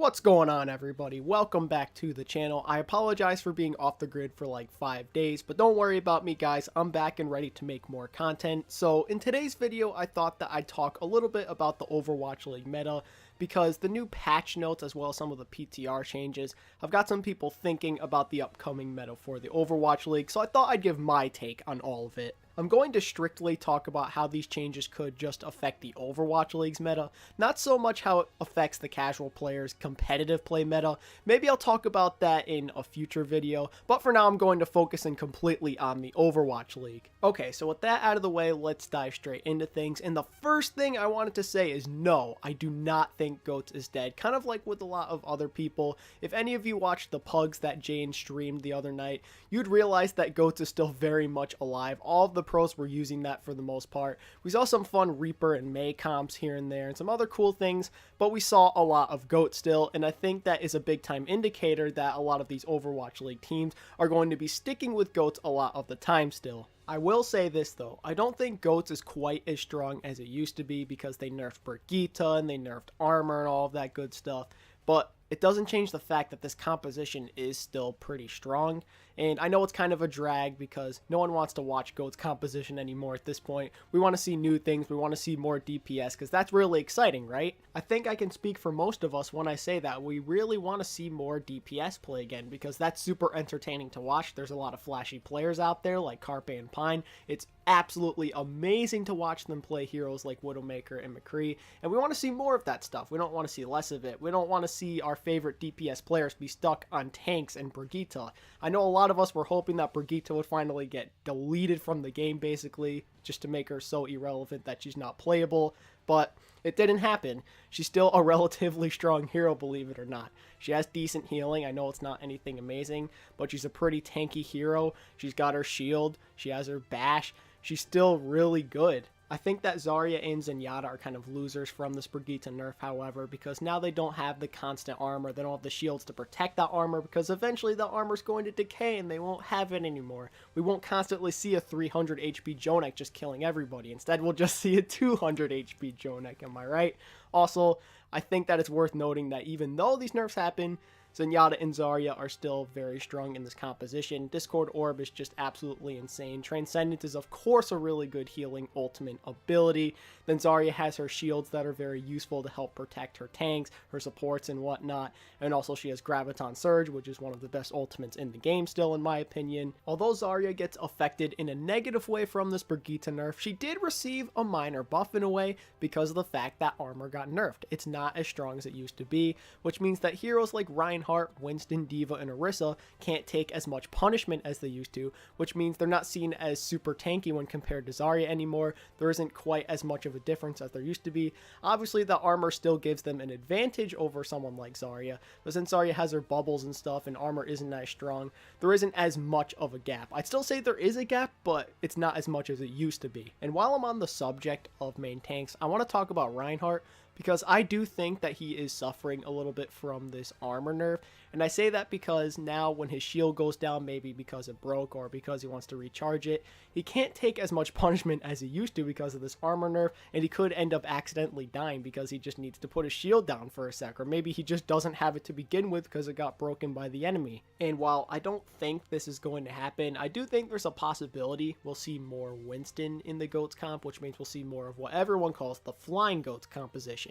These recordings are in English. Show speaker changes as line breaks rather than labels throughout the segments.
What's going on, everybody? Welcome back to the channel. I apologize for being off the grid for like 5 days, but don't worry about me, guys. I'm back and ready to make more content. So in today's video, I thought that I'd talk a little bit about the Overwatch League meta, because the new patch notes as well as some of the PTR changes have got some people thinking about the upcoming meta for the Overwatch League, so I thought I'd give my take on all of it. I'm going to strictly talk about how these changes could just affect the Overwatch League's meta, not so much how it affects the casual players' competitive play meta. Maybe I'll talk about that in a future video, but for now I'm going to focus in completely on the Overwatch League. Okay, so with that out of the way, let's dive straight into things, and the first thing I wanted to say is no, I do not think GOATS is dead, kind of like with a lot of other people. If any of you watched the pugs that Jane streamed the other night, you'd realize that GOATS is still very much alive. All of the pros were using that for the most part. We saw some fun Reaper and May comps here and there and some other cool things, but we saw a lot of GOAT still, and I think that is a big time indicator that a lot of these Overwatch League teams are going to be sticking with GOATs a lot of the time still. I will say this though, I don't think GOATS is quite as strong as it used to be because they nerfed Brigitte and they nerfed armor and all of that good stuff, but it doesn't change the fact that this composition is still pretty strong. And I know it's kind of a drag because no one wants to watch GOAT's composition anymore at this point. We want to see new things, we want to see more DPS because that's really exciting, right? I think I can speak for most of us when I say that we really want to see more DPS play again because that's super entertaining to watch. There's a lot of flashy players out there like Carpe and Pine. It's absolutely amazing to watch them play heroes like Widowmaker and McCree, and we want to see more of that stuff. We don't want to see less of it. We don't want to see our favorite DPS players be stuck on tanks and Brigitte. I know a lot of us were hoping that Brigitte would finally get deleted from the game basically, just to make her so irrelevant that she's not playable, but it didn't happen. She's still a relatively strong hero, believe it or not. She has decent healing. I know it's not anything amazing, but she's a pretty tanky hero. She's got her shield. She has her bash. She's still really good. I think that Zarya and Zenyatta are kind of losers from this Brigitte nerf, however, because now they don't have the constant armor, they don't have the shields to protect that armor, because eventually the armor's going to decay and they won't have it anymore. We won't constantly see a 300 HP Jonak just killing everybody. Instead, we'll just see a 200 HP Jonak, am I right? Also, I think that it's worth noting that even though these nerfs happen, Zenyatta and Zarya are still very strong in this composition. Discord Orb is just absolutely insane. Transcendence is of course a really good healing ultimate ability. Then Zarya has her shields that are very useful to help protect her tanks, her supports and whatnot. And also she has Graviton Surge, which is one of the best ultimates in the game still in my opinion. Although Zarya gets affected in a negative way from this Brigitte nerf, she did receive a minor buff in a way because of the fact that armor got nerfed. It's not as strong as it used to be, which means that heroes like Reinhardt, Winston, Diva, and Orisa can't take as much punishment as they used to, which means they're not seen as super tanky when compared to Zarya anymore. There isn't quite as much of a difference as there used to be. Obviously, the armor still gives them an advantage over someone like Zarya, but since Zarya has her bubbles and stuff and armor isn't as strong, there isn't as much of a gap. I'd still say there is a gap, but it's not as much as it used to be. And while I'm on the subject of main tanks, I want to talk about Reinhardt, because I do think that he is suffering a little bit from this armor nerf, and I say that because now when his shield goes down, maybe because it broke or because he wants to recharge it, he can't take as much punishment as he used to because of this armor nerf, and he could end up accidentally dying because he just needs to put his shield down for a sec, or maybe he just doesn't have it to begin with because it got broken by the enemy. And while I don't think this is going to happen, I do think there's a possibility we'll see more Winston in the GOATS comp, which means we'll see more of what everyone calls the flying GOATS composition.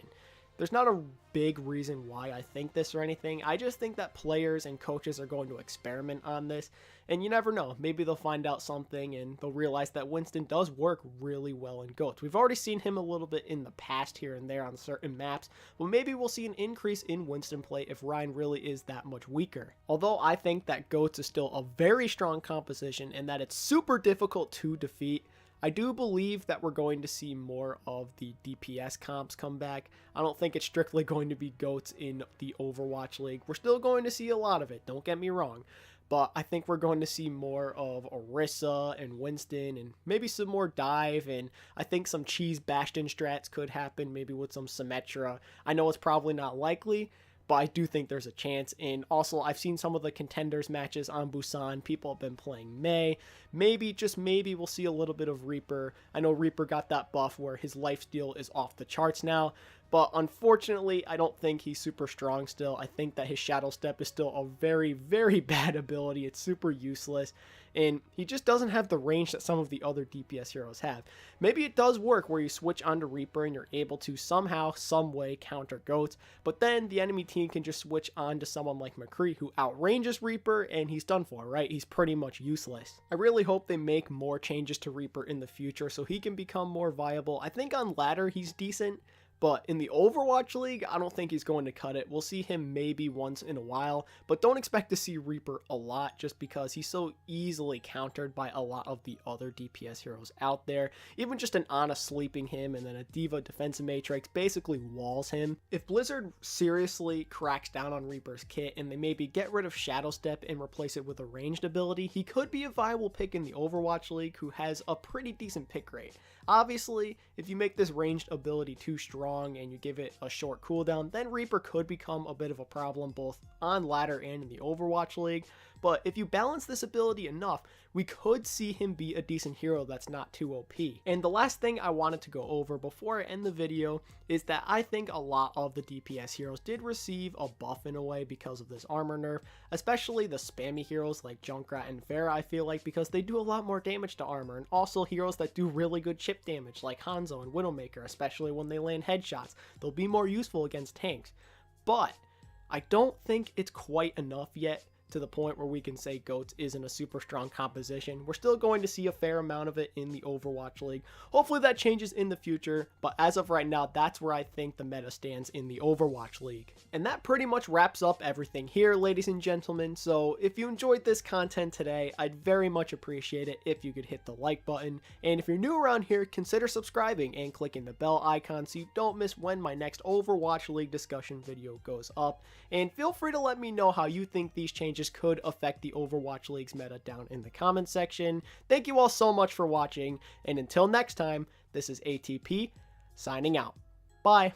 There's not a big reason why I think this or anything. I just think that players and coaches are going to experiment on this, and you never know. Maybe they'll find out something and they'll realize that Winston does work really well in GOATS. We've already seen him a little bit in the past here and there on certain maps, but maybe we'll see an increase in Winston play if Ryan really is that much weaker. Although I think that GOATS is still a very strong composition and that it's super difficult to defeat, I do believe that we're going to see more of the DPS comps come back. I don't think it's strictly going to be GOATS in the Overwatch League. We're still going to see a lot of it, don't get me wrong. But I think we're going to see more of Orisa and Winston and maybe some more Dive, and I think some Cheese Bastion strats could happen, maybe with some Symmetra. I know it's probably not likely, but I do think there's a chance. And also, I've seen some of the contenders matches on Busan. People have been playing May. Maybe, just maybe, we'll see a little bit of Reaper. I know Reaper got that buff where his lifesteal is off the charts now, But unfortunately, I don't think he's super strong still. I think that his Shadow Step is still a very, very bad ability. It's super useless. And he just doesn't have the range that some of the other DPS heroes have. Maybe it does work where you switch onto Reaper and you're able to somehow, some way counter Goats, but then the enemy team can just switch on to someone like McCree who outranges Reaper and he's done for, right? He's pretty much useless. I really hope they make more changes to Reaper in the future so he can become more viable. I think on ladder he's decent, but in the Overwatch League, I don't think he's going to cut it. We'll see him maybe once in a while, but don't expect to see Reaper a lot just because he's so easily countered by a lot of the other DPS heroes out there. Even just an Ana sleeping him and then a D.Va defensive matrix basically walls him. If Blizzard seriously cracks down on Reaper's kit and they maybe get rid of Shadow Step and replace it with a ranged ability, he could be a viable pick in the Overwatch League who has a pretty decent pick rate. Obviously, if you make this ranged ability too strong and you give it a short cooldown, then Reaper could become a bit of a problem both on ladder and in the Overwatch League. But if you balance this ability enough, we could see him be a decent hero that's not too OP. And the last thing I wanted to go over before I end the video is that I think a lot of the DPS heroes did receive a buff in a way because of this armor nerf, especially the spammy heroes like Junkrat and Pharah, I feel like, because they do a lot more damage to armor, and also heroes that do really good chip damage like Hanzo and Widowmaker, especially when they land headshots. They'll be more useful against tanks. But I don't think it's quite enough yet to the point where we can say Goats isn't a super strong composition. We're still going to see a fair amount of it in the Overwatch League. Hopefully that changes in the future, but as of right now, that's where I think the meta stands in the Overwatch League. And that pretty much wraps up everything here, ladies and gentlemen. So if you enjoyed this content today, I'd very much appreciate it if you could hit the like button. And if you're new around here, consider subscribing and clicking the bell icon so you don't miss when my next Overwatch League discussion video goes up. And feel free to let me know how you think these changes could affect the Overwatch League's meta down in the comments section. Thank you all so much for watching, and until next time, this is ATP signing out. Bye.